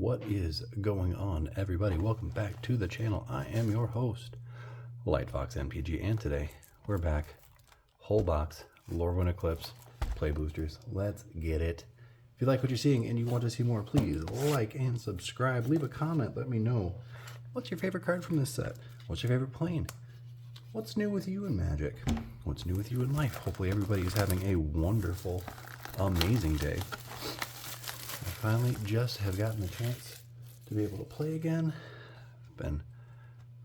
What is going on, everybody? Welcome back to the channel. I am your host, Lightfox MPG, and today we're back. Whole box, Lorwyn Eclipse play boosters. Let's get it. If you like what you're seeing and you want to see more, please like and subscribe. Leave a comment. Let me know. What's your favorite card from this set? What's your favorite plane? What's new with you in Magic? What's new with you in life? Hopefully everybody is having a wonderful, amazing day. I finally just have gotten the chance to be able to play again. I've been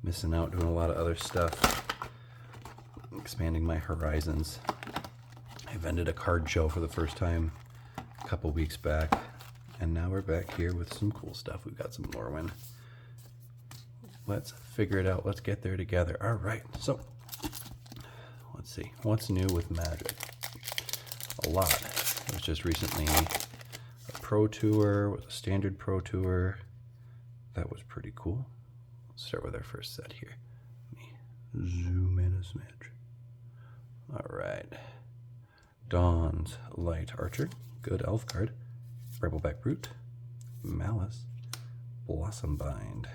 missing out doing a lot of other stuff, expanding my horizons. I've ended a card show for the first time a couple weeks back, and now we're back here with some cool stuff. We've got some Lorwyn. Let's figure it out. Let's get there together. All right, so let's see. What's new with Magic? A lot. It was just recently a Pro Tour, with a Standard Pro Tour. That was pretty cool. Let's start with our first set here. Let me zoom in a smidge. All right. Dawn's Light Archer. Good elf card. Rebelback Brute. Malice. Blossom Bind.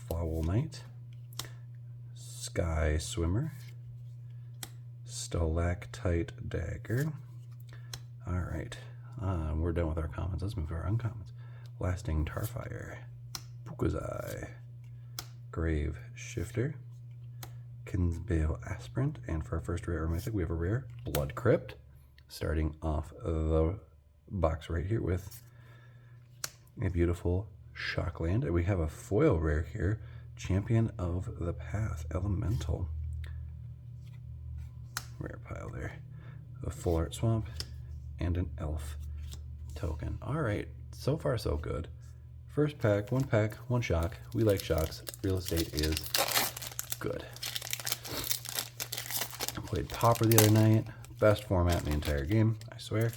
Foul Knight, Sky Swimmer, Stalactite Dagger. All right, we're done with our commons. Let's move to our uncommons. Lasting Tarfire, Pukazai, Grave Shifter, Kinsbale Aspirant, and for our first rare or mythic, we have a rare Blood Crypt. Starting off the box right here with a beautiful Shockland, and we have a foil rare here, Champion of the Path, Elemental. Rare pile there. A Full Art Swamp, and an Elf token. Alright, so far so good. First pack, one shock. We like shocks. Real estate is good. I played Pauper the other night. Best format in the entire game, I swear.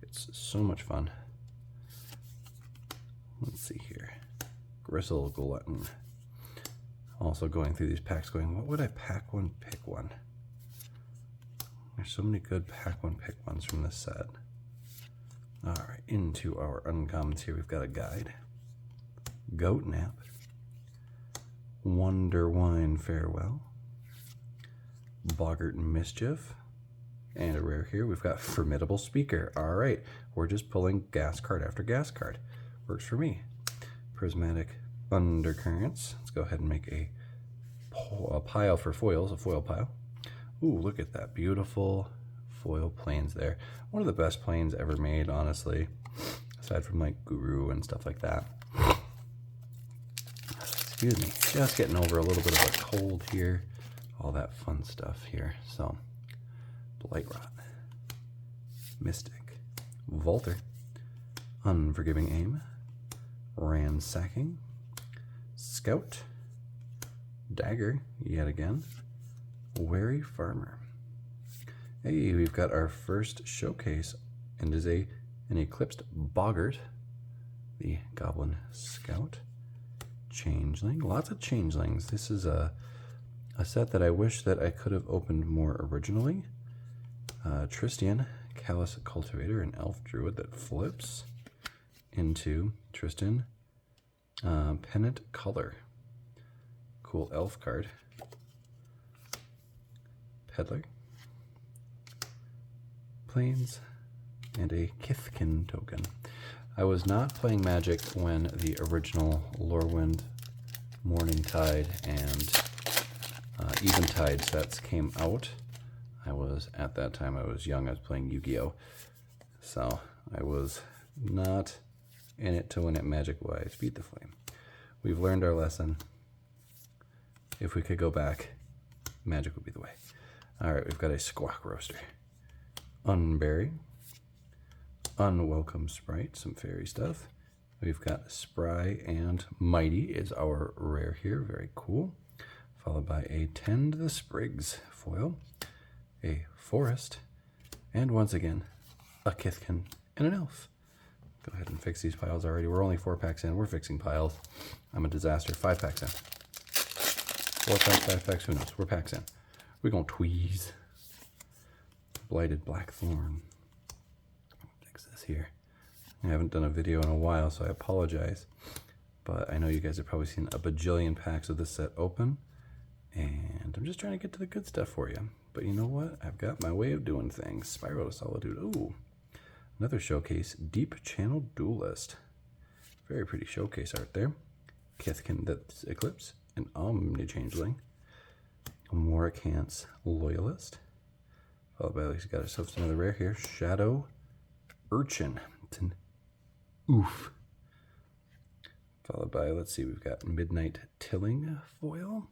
It's so much fun. Let's see here. Gristle Glutton. Also going through these packs going, what would I pack one, pick one? There's so many good pack one, pick ones from this set. Alright, into our uncommons here. We've got a guide. Goat Nap. Wonder Wine Farewell. Boggart Mischief. And a rare here. We've got Formidable Speaker. Alright, we're just pulling gas card after gas card. Works for me. Prismatic Undercurrents. Let's go ahead and make a pile for foils, a foil pile. Ooh, look at that beautiful foil planes there. One of the best planes ever made, honestly, aside from like Guru and stuff like that. Excuse me, just getting over a little bit of a cold here. All that fun stuff here. So, Blightrot, Mystic, Volter, Unforgiving Aim, Ransacking, Scout, Dagger, yet again, Wary Farmer. Hey, we've got our first showcase, and is an Eclipsed Boggart, the Goblin Scout, Changeling, lots of Changelings. This is a set that I wish that I could have opened more originally. Tristian, Callous Cultivator, an Elf Druid that flips into Tristan, Pennant Color. Cool elf card. Peddler. Plains. And a Kithkin token. I was not playing Magic when the original Lorwyn, Morningtide, and Eventide sets came out. At that time, I was young. I was playing Yu-Gi-Oh! So I was not in it to win it Magic-wise. Beat the Flame. We've learned our lesson. If we could go back, Magic would be the way. Alright, we've got a Squawk Roaster. Unbury. Unwelcome Sprite, some fairy stuff. We've got Spry and Mighty is our rare here. Very cool. Followed by a Tend the Sprigs foil. A Forest. And once again, a Kithkin and an Elf. Go ahead and fix these piles already. We're only 4 packs in. We're fixing piles. I'm a disaster. 5 packs in. 4 packs, 5 packs, who knows? We're packs in. We're going to tweeze. Blighted Blackthorn. Fix this here. I haven't done a video in a while, so I apologize. But I know you guys have probably seen a bajillion packs of this set open, and I'm just trying to get to the good stuff for you. But you know what? I've got my way of doing things. Spiral to Solitude. Ooh, another showcase. Deep Channel Duelist. Very pretty showcase art there. Kithkin, that's Eclipse, an Omni-Changeling. Morikant's Loyalist. Followed by, he's got ourselves another rare here. Shadow Urchin. It's an oof. Followed by, let's see, we've got Midnight Tilling foil,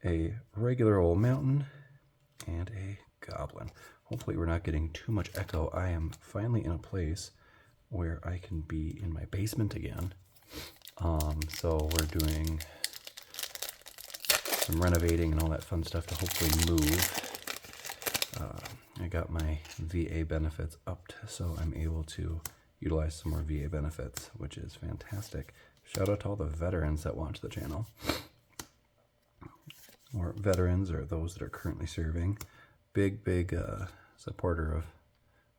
a regular old mountain, and a goblin. Hopefully we're not getting too much echo. I am finally in a place where I can be in my basement again. So we're doing some renovating and all that fun stuff to hopefully move. I got my VA benefits upped, so I'm able to utilize some more VA benefits, which is fantastic. Shout out to all the veterans that watch the channel. Or veterans or those that are currently serving. Big supporter of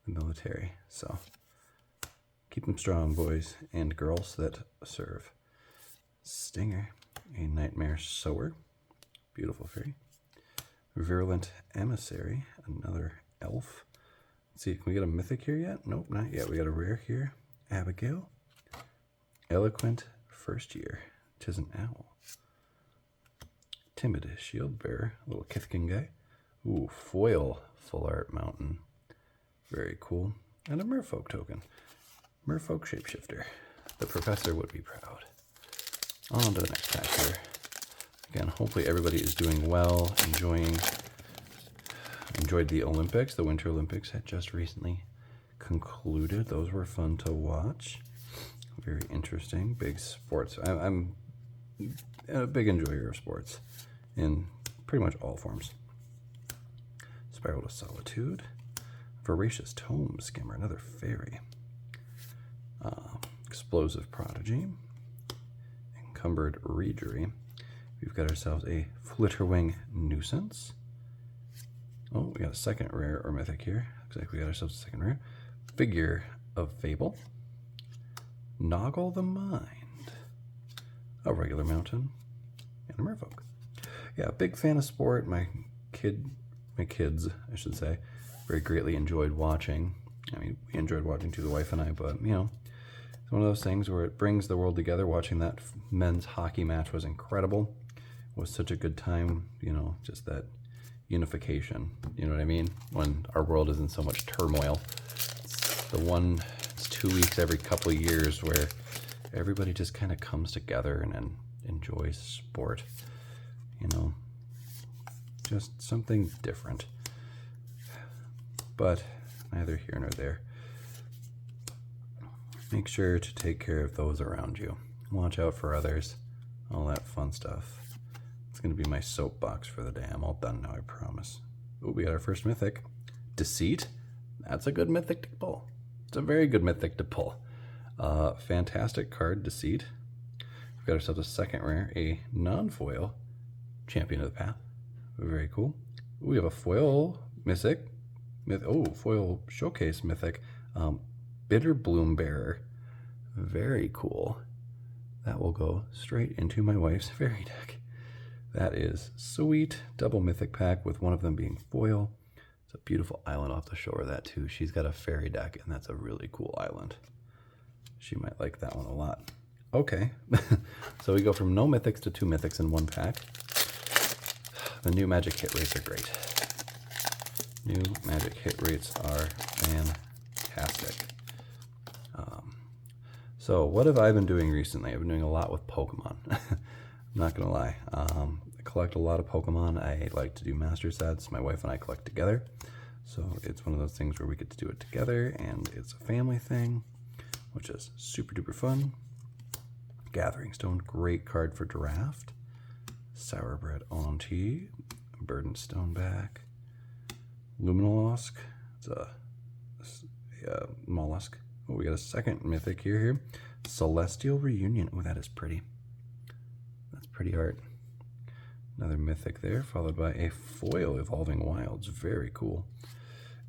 the military. So keep them strong, boys and girls that serve. Stinger, a Nightmare Sower. Beautiful fairy. Virulent Emissary, another elf. Let's see, can we get a mythic here yet? Nope, not yet. We got a rare here. Abigail. Eloquent First Year. 'Tis an owl. Timid Shield Bearer, little Kithkin guy. Ooh, foil full art mountain. Very cool. And a merfolk token. Merfolk Shapeshifter. The professor would be proud. On to the next pack here. Again, hopefully everybody is doing well, enjoyed the Olympics. The Winter Olympics had just recently concluded. Those were fun to watch. Very interesting. Big sports. I'm a big enjoyer of sports in pretty much all forms. Spiral to Solitude. Voracious Tome Skimmer, another fairy. Explosive Prodigy. Encumbered Reegery. We've got ourselves a Flitterwing Nuisance. Oh, we got a second rare or mythic here. Looks like we got ourselves a second rare. Figure of Fable. Noggle the Mind. A regular mountain. And a merfolk. Yeah, big fan of sport. My kids, I should say, very greatly enjoyed watching. I mean, we enjoyed watching too, the wife and I, but, you know, it's one of those things where it brings the world together. Watching that men's hockey match was incredible. It was such a good time, you know, just that unification, you know what I mean? When our world is in so much turmoil. It's 2 weeks every couple of years where everybody just kind of comes together and enjoys sport, you know, just something different. But neither here nor there. Make sure to take care of those around you. Watch out for others. All that fun stuff. It's going to be my soapbox for the day. I'm all done now, I promise. Oh, we got our first mythic. Deceit. That's a good mythic to pull. It's a very good mythic to pull. Fantastic card, Deceit. We've got ourselves a second rare, a non-foil Champion of the Path. Very cool. We have a foil mythic. Foil showcase mythic. Bitter Bloom Bearer. Very cool. That will go straight into my wife's fairy deck. That is sweet. Double mythic pack with one of them being foil. It's a beautiful island off the shore of that too. She's got a fairy deck and that's a really cool island. She might like that one a lot. Okay, so we go from no mythics to 2 mythics in one pack. The new magic hit rates are great. New magic hit rates are fantastic. So what have I been doing recently? I've been doing a lot with Pokemon. I'm not gonna lie. I collect a lot of Pokemon. I like to do master sets. My wife and I collect together. So it's one of those things where we get to do it together and it's a family thing, which is super duper fun. Gathering Stone, great card for draft. Sourbread Auntie, Burden Stone back. Luminolosk, it's a mollusk. Oh, we got a second mythic here. Celestial Reunion. Oh, that is pretty. That's pretty art. Another mythic there, followed by a foil Evolving Wilds. Very cool.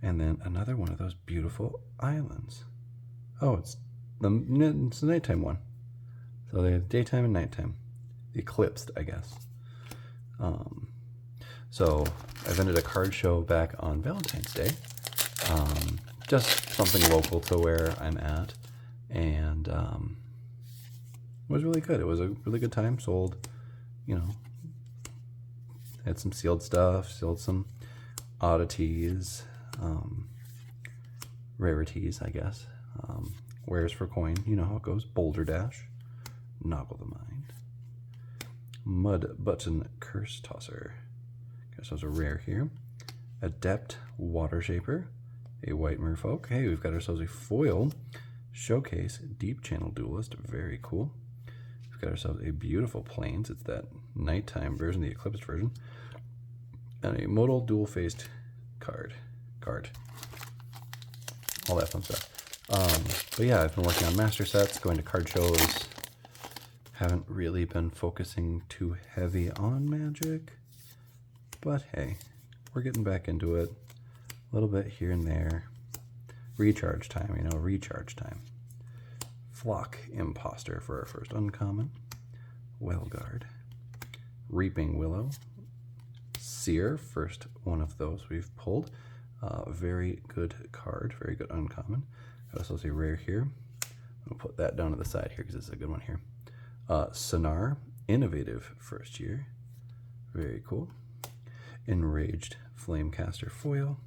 And then another one of those beautiful islands. Oh, it's the nighttime one. So they have daytime and nighttime. Eclipsed, I guess. So I've ended a card show back on Valentine's Day. Just something local to where I'm at. And it was really good. It was a really good time. Sold, had some sealed stuff, sold some oddities, rarities, I guess. Wares for coin, you know how it goes. Boulder Dash, Noggle the Mind, Mud Button Curse Tosser. Guess those are rare here. Adept Water Shaper, a white merfolk. Hey, we've got ourselves a foil Showcase Deep Channel Duelist. Very cool. We've got ourselves a beautiful Plains. It's that nighttime version, the Eclipsed version. And a modal dual-faced card. All that fun stuff. But yeah, I've been working on master sets, going to card shows. Haven't really been focusing too heavy on Magic. But hey, we're getting back into it. A little bit here and there. Recharge time, recharge time. Flock Imposter for our first uncommon. Wellguard. Reaping Willow. Seer, first one of those we've pulled. Very good card, very good uncommon. I also see rare here. I'll put that down to the side here because it's a good one here. Sonar, innovative first year. Very cool. Enraged Flamecaster foil.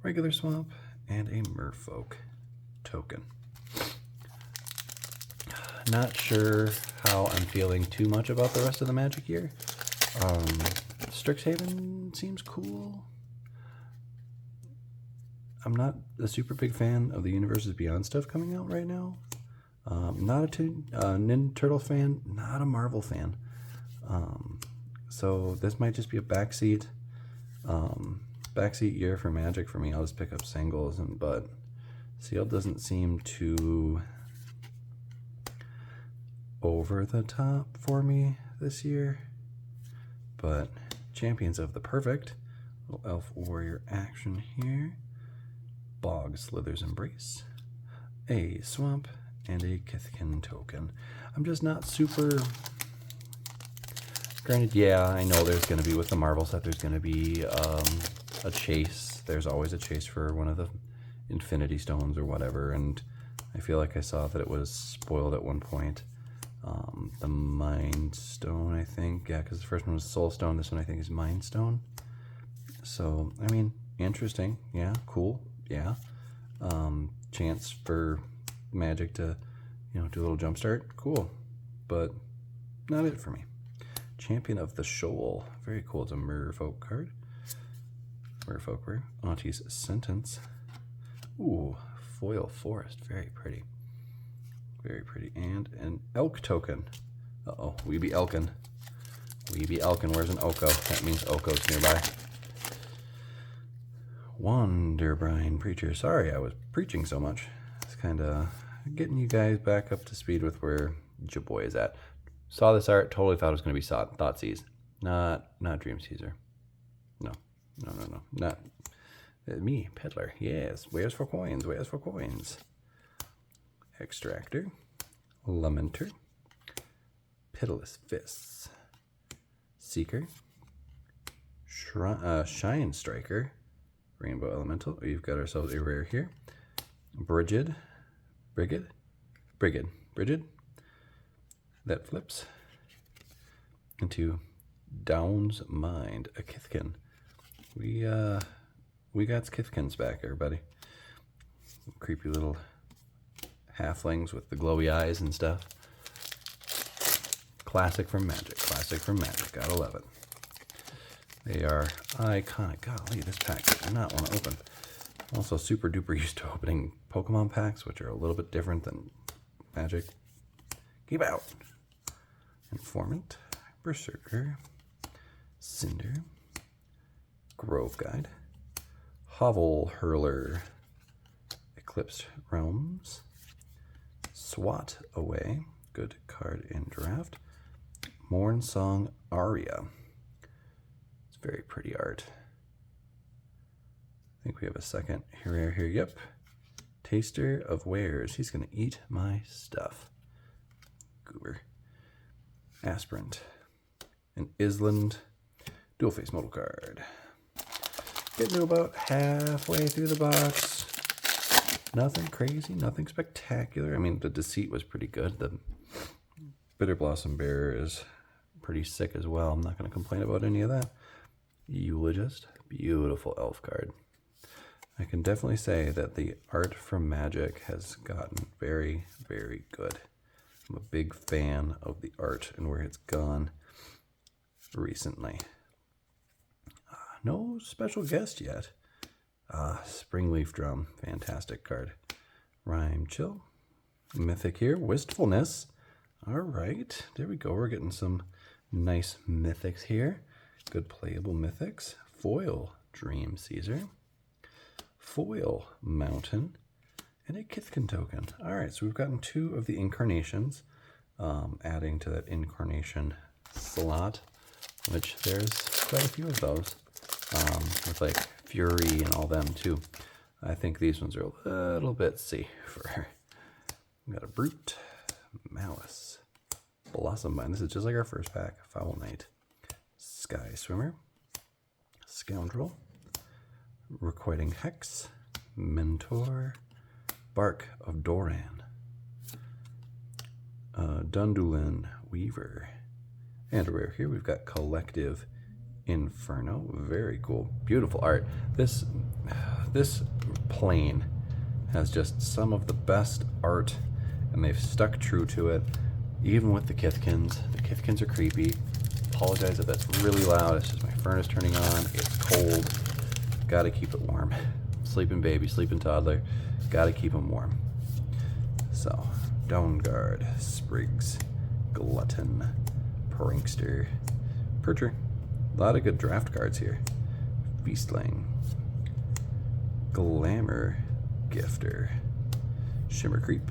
Regular swamp, and a merfolk token. Not sure how I'm feeling too much about the rest of the Magic year. Strixhaven seems cool. I'm not a super big fan of the Universes Beyond stuff coming out right now. Not a Ninja Turtle fan, not a Marvel fan. So this might just be a backseat year for Magic for me. I'll just pick up singles, but Sealed doesn't seem too over the top for me this year. But Champions of the Perfect, little Elf Warrior action here. Bog Slither's Embrace, a Swamp, and a Kithkin token. I'm just not super... Granted, yeah, I know there's going to be, with the Marvel set, there's going to be a chase. There's always a chase for one of the Infinity Stones or whatever, and I feel like I saw that it was spoiled at one point. The Mind Stone, I think. Yeah, because the first one was Soul Stone. This one, I think, is Mind Stone. So, I mean, interesting. Yeah, cool. Yeah. Chance for Magic to, do a little jumpstart. Cool. But not it for me. Champion of the Shoal. Very cool. It's a Merfolk card. Merfolk rare. Auntie's Sentence. Ooh, Foil Forest. Very pretty. Very pretty. And an Elk token. Uh-oh. We be Elkin. We be Elkin. Where's an Oko? That means Oko's nearby. Wanderbrine Preacher. Sorry I was preaching so much. It's kind of getting you guys back up to speed with where your boy is at. Saw this art, totally thought it was going to be Thoughtseize. Not Dream Caesar. No. Not me, Peddler. Yes. Wares for coins. Extractor. Lamenter. Pitiless Fists. Seeker. Shine Striker. Rainbow Elemental. We've got ourselves a rare here. Brigid. That flips into Down's Mind, a Kithkin. We got Kithkins back, everybody. Creepy little halflings with the glowy eyes and stuff. Classic from Magic. Gotta love it. They are iconic. Golly, this pack I do not want to open. I'm also super duper used to opening Pokemon packs, which are a little bit different than Magic. Keep out. Informant, Berserker, Cinder, Grove Guide, Hovel Hurler, Eclipsed Realms, Swat Away, good card in draft, Morn Song Aria. It's very pretty art. I think we have a second rare here. Yep. Taster of wares. He's going to eat my stuff. Goober. Aspirant. An Island. Dual face modal card. Getting to about halfway through the box. Nothing crazy, nothing spectacular. I mean, the Deceit was pretty good. The Bitter Blossom Bearer is pretty sick as well. I'm not going to complain about any of that. Eulogist. Beautiful elf card. I can definitely say that the art from Magic has gotten very, very good. I'm a big fan of the art and where it's gone recently. No special guest yet. Springleaf Drum, fantastic card. Rhyme Chill. Mythic here, Wistfulness. All right, there we go. We're getting some nice mythics here. Good playable mythics. Foil Dream Caesar. Foil Mountain. And a Kithkin token. All right, so we've gotten 2 of the incarnations, adding to that incarnation slot, which there's quite a few of those, with like Fury and all them too. I think these ones are a little bit safer. We got a Brute, Malice, Blossom Vine. This is just like our first pack. Foul Knight, Sky Swimmer, Scoundrel, Requiting Hex, Mentor, Bark of Doran, Dundulin Weaver, and a rare here. We've got Collective Inferno. Very cool, beautiful art. This plane has just some of the best art, and they've stuck true to it, even with the Kithkins. The Kithkins are creepy. Apologize if that's really loud. It's just my furnace turning on. It's cold. Got to keep it warm. Sleeping baby, sleeping toddler. Got to keep them warm. So, Downguard, Sprigs, Glutton, Prankster, Percher. A lot of good draft cards here. Feastling, Glamour Gifter, Shimmer Creep,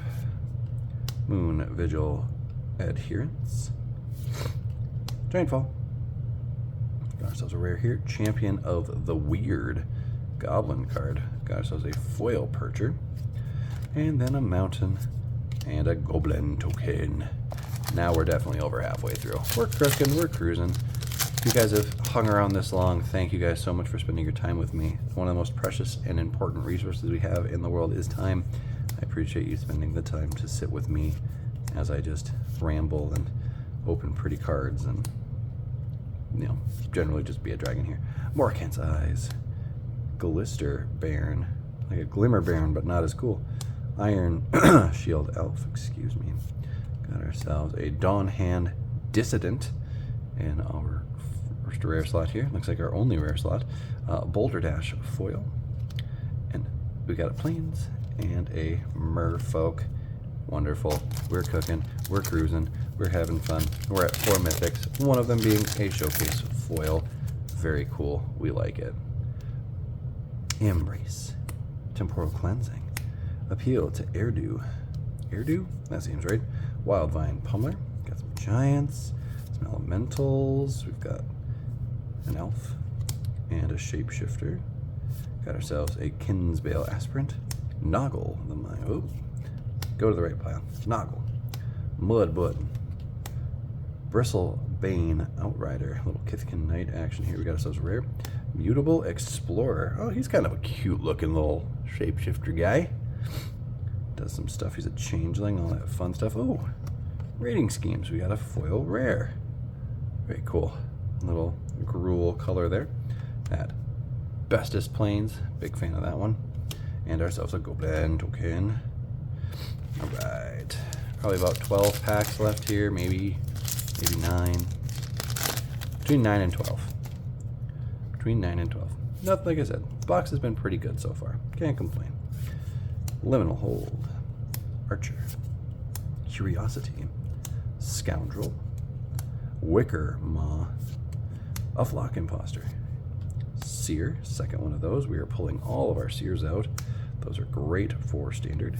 Moon Vigil Adherence, Giant Fall. Got ourselves a rare here. Champion of the Weird Goblin card. Got ourselves a Foil Percher. And then a Mountain and a Goblin token. Now we're definitely over halfway through. We're cooking, we're cruising. If you guys have hung around this long, thank you guys so much for spending your time with me. One of the most precious and important resources we have in the world is time. I appreciate you spending the time to sit with me as I just ramble and open pretty cards and, you know, generally just be a dragon here. Morkant's Eyes, Glister Baron, like a Glimmer Baron, but not as cool. Iron Shield Elf, excuse me. Got ourselves a Dawn Hand Dissident in our first rare slot here. Looks like our only rare slot. Boulder Dash Foil. And we got a Plains and a Merfolk. Wonderful. We're cooking. We're cruising. We're having fun. We're at 4 mythics. One of them being a Showcase Foil. Very cool. We like it. Embrace. Temporal Cleansing. Appeal to Erdu. Erdu? That seems right. Wildvine Pummeler. Got some Giants. Some Elementals. We've got an Elf and a Shapeshifter. Got ourselves a Kinsbale Aspirant. Noggle. Oh, go to the right pile. Noggle. Mudbud. Bristlebane Outrider. Little Kithkin Knight action here. We got ourselves rare. Mutable Explorer. Oh, he's kind of a cute looking little shapeshifter guy. Does some stuff. He's a changeling, all that fun stuff. Oh, rating schemes. We got a foil rare. Very cool. Little gruel color there. That Bestest Plains. Big fan of that one. And ourselves a Goblin token. All right. Probably about 12 packs left here. Maybe 9. Between 9 and 12. Between 9 and 12. Nothing, like I said, the box has been pretty good so far. Can't complain. Liminal Hold. Archer. Curiosity. Scoundrel. Wicker Maw. A Flock Imposter. Seer. Second one of those. We are pulling all of our Seers out. Those are great for standard.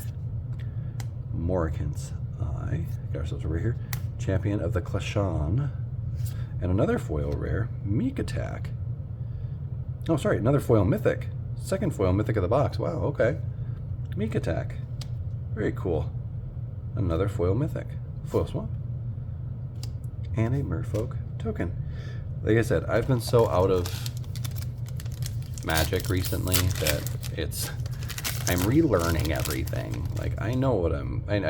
Morkant's Eye. Got ourselves over here. Champion of the Clashan. And another foil rare. Meek Attack. Oh, sorry, another foil mythic. Second foil mythic of the box. Wow, okay. Meek Attack. Very cool. Another foil mythic. Foil swamp. And a Merfolk token. Like I said, I've been so out of Magic recently that I'm relearning everything. Like I know what I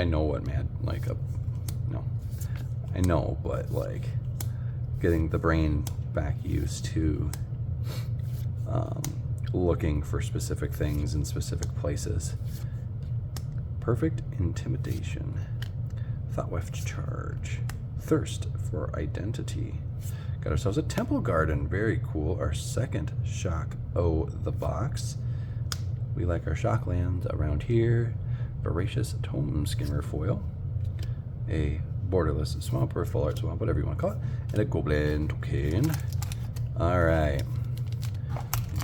know what I know, but like getting the brain back used to looking for specific things in specific places. Perfect Intimidation. Thoughtweft Charge. Thirst for Identity. Got ourselves a Temple Garden. Very cool. Our second Shock the box. We like our shock lands around here. Voracious Tome Skimmer foil. A Borderless Swamp or Full Art Swamp, whatever you want to call it. And a Goblin token. Alright.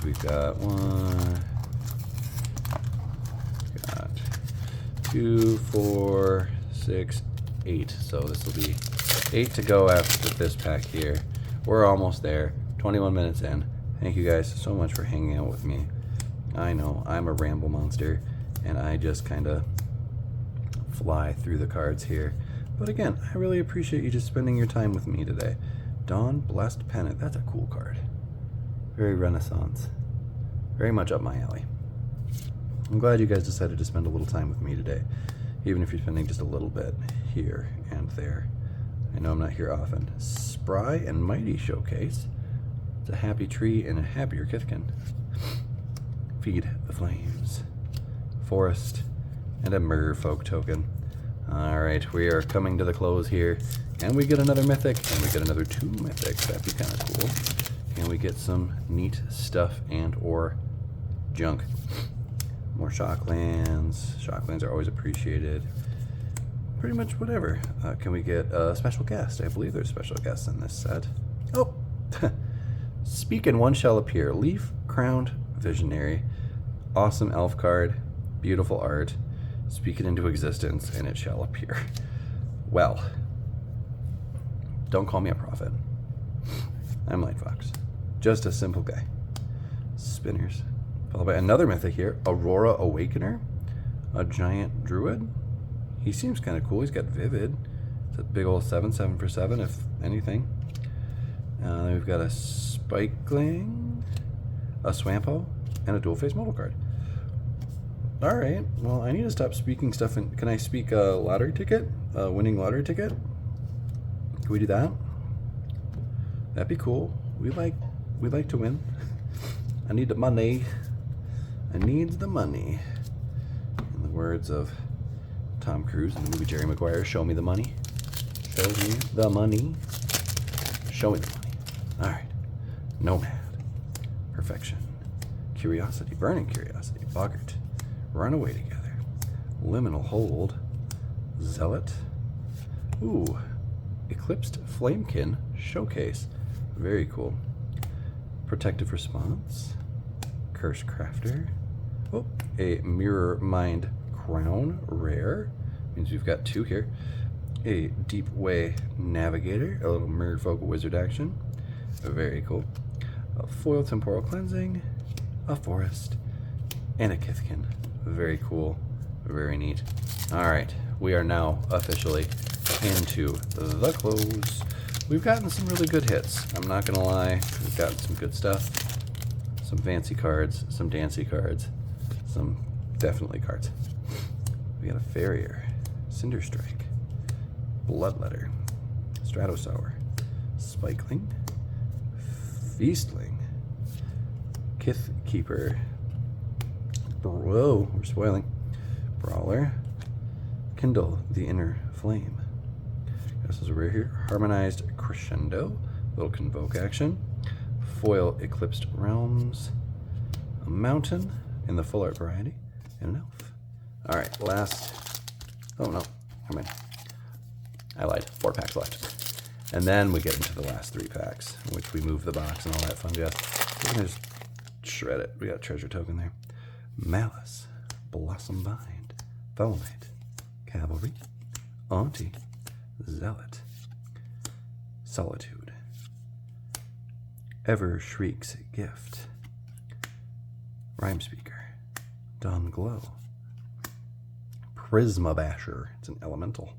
We've got one. Got 2, 4, 6, 8. So this will be 8 to go after this pack here. We're almost there. 21 minutes in. Thank you guys so much for hanging out with me. I know I'm a ramble monster and I just kind of fly through the cards here. But again, I really appreciate you just spending your time with me today. Dawn Blessed Pennant. That's a cool card. Very Renaissance. Very much up my alley. I'm glad you guys decided to spend a little time with me today, even if you're spending just a little bit here and there. I know I'm not here often. Spry and Mighty Showcase. It's a happy tree and a happier Kithkin. Feed the Flames. Forest and a Merfolk token. Alright, we are coming to the close here. And we get another mythic, and we get another 2 mythics. That'd be kind of cool. And we get some neat stuff and or junk. More Shocklands. Shocklands are always appreciated. Pretty much whatever. Can we get a special guest? I believe there's special guests in this set. Oh! Speak and one shall appear. Leaf Crowned Visionary. Awesome elf card. Beautiful art. Speak it into existence and it shall appear. Well, don't call me a prophet. I'm Light Fox. Just a simple guy. Spinners. Followed by another mythic here. Aurora Awakener. A giant druid. He seems kind of cool. He's got Vivid. It's a big old 7/7 for 7, if anything. Then we've got a Spikeling, a Swampo, and a dual face model card. Alright, well, I need to stop speaking stuff. Can I speak a lottery ticket? A winning lottery ticket? Can we do that? That'd be cool. We like to win. I need the money. I need the money. In the words of Tom Cruise in the movie Jerry Maguire, show me the money. Show me the money. Show me the money. Alright. Nomad. Perfection. Curiosity. Burning Curiosity. Boggart. Runaway Together. Liminal Hold. Zealot. Ooh. Eclipsed Flamekin Showcase. Very cool. Protective Response. Curse Crafter. Oh, a Mirror Mind Crown Rare. Means we've got 2 here. A Deep Way Navigator. A little Merfolk Wizard action. Very cool. A Foil Temporal Cleansing. A Forest. And a Kithkin. Very cool. Very neat. Alright, we are now officially into the close. We've gotten some really good hits. I'm not gonna lie. We've gotten some good stuff. Some fancy cards, some dancy cards, some definitely cards. We got a Farrier, Cinder Strike, Bloodletter, Stratosaur, Spikeling, Feastling, Kith Keeper. Whoa, we're spoiling. Brawler, Kindle the Inner Flame. This is a rare here. Harmonized Crescendo, little Convoke action. Foil Eclipsed Realms, a Mountain in the full art variety, and an elf. Alright, last. Oh no, I mean, I lied. 4 packs left. And then we get into the last 3 packs, in which we move the box and all that fun jazz. We're gonna just shred it. We got a treasure token there. Malice, Blossom Bind, Foul Knight, Cavalry, Auntie, Zealot, Solitude, Ever Shriek's Gift, Rhyme Speaker, Dawn Glow, Prisma Basher. It's an elemental.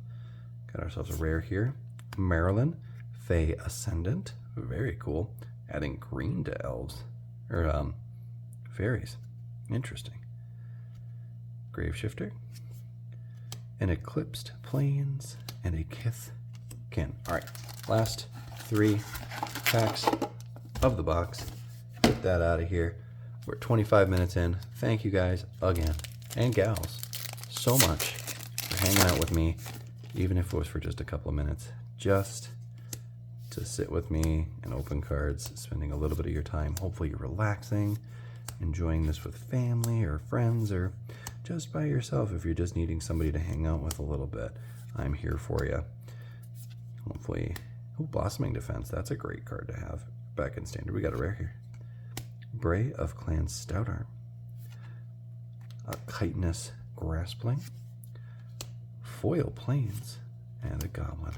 Got ourselves a rare here. Marilyn, Fey Ascendant. Very cool. Adding green to elves. Or, fairies. Interesting. Graveshifter. An Eclipsed Plains. And a Kith Kin. Alright, last 3 packs of the box. Get that out of here. We're 25 minutes in. Thank you guys again, and gals, so much for hanging out with me, even if it was for just a couple of minutes, just to sit with me and open cards, spending a little bit of your time. Hopefully you're relaxing, enjoying this with family or friends, or just by yourself if you're just needing somebody to hang out with a little bit. I'm here for you. Hopefully, oh, Blossoming Defense, that's a great card to have. Back in standard, we got a rare here. Bray of Clan Stoutarm. A Chitinous Graspling. Foil Plains. And a Goblin.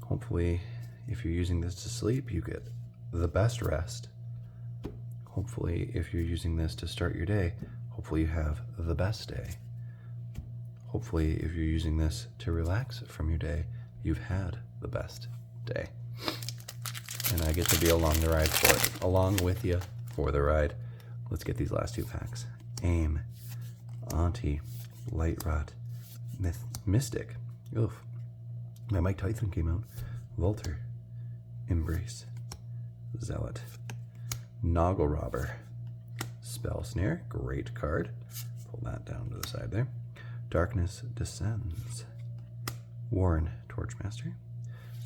Hopefully, if you're using this to sleep, you get the best rest. Hopefully, if you're using this to start your day, hopefully you have the best day. Hopefully, if you're using this to relax from your day, you've had the best day. And I get to be along the ride for it, along with you for the ride. Let's get these last 2 packs. Aim, Auntie, Light Rot, Mystic. Oof. My Mike Tyson came out. Volter, Embrace, Zealot, Noggle Robber, Spell Snare. Great card. Pull that down to the side there. Darkness Descends. Warren, Torchmaster.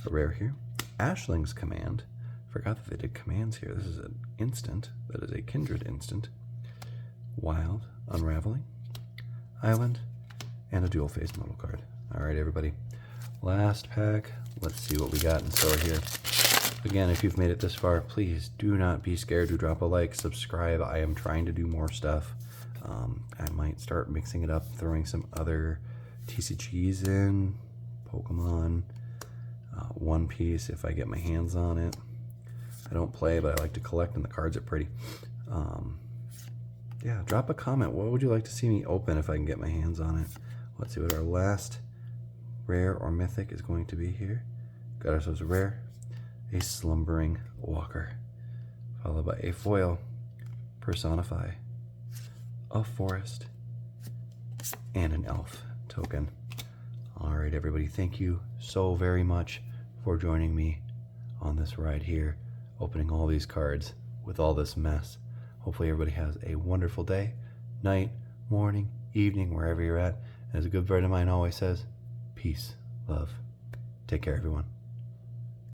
A rare here. Ashling's Command. Forgot that they did commands here. This is an instant. That is a Kindred instant. Wild, Unraveling, Island, and a dual face modal card. Alright, everybody. Last pack. Let's see what we got in store here. Again, if you've made it this far, please do not be scared to drop a like, subscribe. I am trying to do more stuff. I might start mixing it up, throwing some other TCGs in, Pokemon, One Piece if I get my hands on it. I don't play, but I like to collect, and the cards are pretty. Yeah, drop a comment. What would you like to see me open if I can get my hands on it? Let's see what our last rare or mythic is going to be here. Got ourselves a rare, a Slumbering Walker, followed by a foil, Personify, a forest, and an elf token. All right, everybody, thank you so very much for joining me on this ride here, opening all these cards with all this mess. Hopefully everybody has a wonderful day, night, morning, evening, wherever you're at. And as a good friend of mine always says, peace, love. Take care, everyone.